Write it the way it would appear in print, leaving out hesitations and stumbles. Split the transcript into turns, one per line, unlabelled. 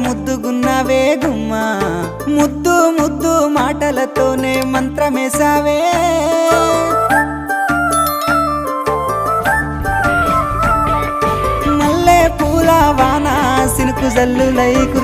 ముద్దుగున్నావే గుమ్మా ముద్దు ముద్దు మాటలతోనే మంత్రమేసావే మల్లె పూల వాన సినుకు జల్లులై